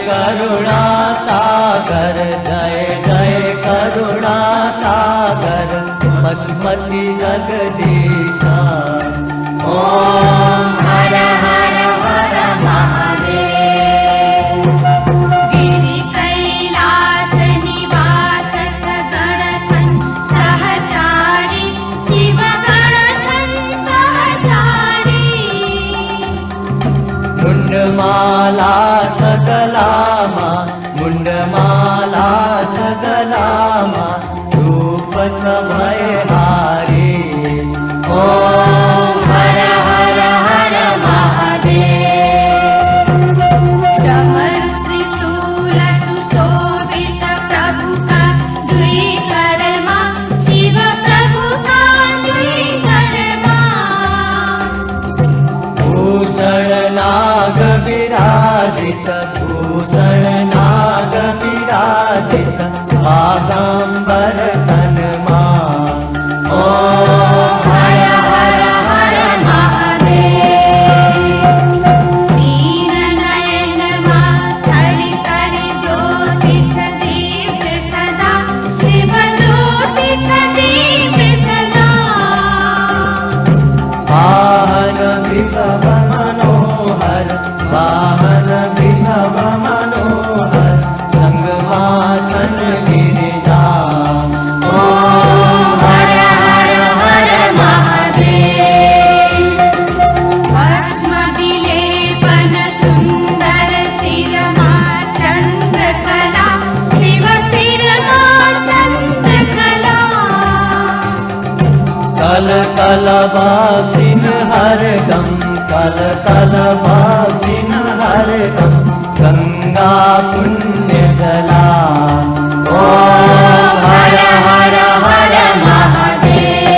करुणा सागर, जय जय करुणा सागर, पशुपति जगदीशा। ओम हर हर हर महादेव। गिरि कैलास निवास गण छन सहचारी, शिव गण छन सहचारी। मुंडमाला छगलामा, मुंडमाला छगलामा, रूप छ भयहारी। ओम हर हर हर महादेव। डमरु त्रिशूल सुशोभित प्रभु का द्विकर्मा, शिव प्रभु का द्विकर्मा। भूषण नाग विराजित, भूषण नाग विराजित, बागांबर तनमा। ओम हर हर हर महादेव। दीन नयन माधरि करि ज्योति छ दीप सदा, शिव ज्योति छ दीप सदा। वाहन वृषभ मनोहर, वाहन वृषभ मनोहर, संगमाचन गिरिजा। ओम हर हर हर महादेव। भस्म विलेपन सुंदर शिरमा चंद्रकला, शिव शिरमा चंद्रकला। कल कल बाजिन हरदम, कल कल बाजिन हरदम, गंगा पुण्य जला। ओम हर हर हर महादेव।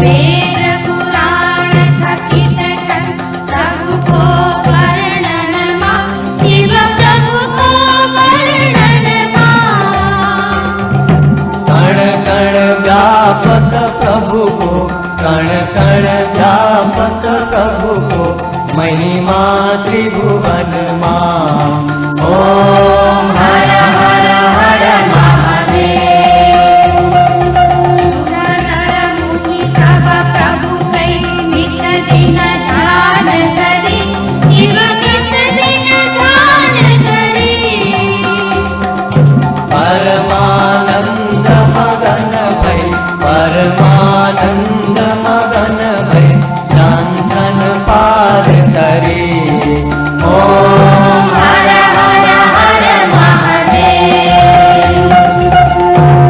वेद पुराण थकित छन प्रभु को वर्णन मा, शिव प्रभु को वर्णन मा। कण कण व्यापक प्रभु को, कण कण व्यापक प्रभु को, महिमा त्रिभुवन मां। ओम हर हर हर महादेव। सुर नर मुनि सब प्रभु कई निस दिन ध्यान करी, शिव निस दिन ध्यान करी। परमानंद मगन भई, परमानंद मगन भई, जांचन पार तरी। ओम हर हर हर महादेव।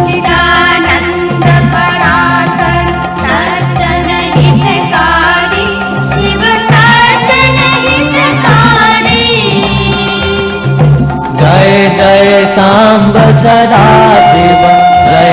चिदानंद पराकर सज्जन हितकारी, शिव सज्जन हितकारी। जय जय सांब सदा शिव, जय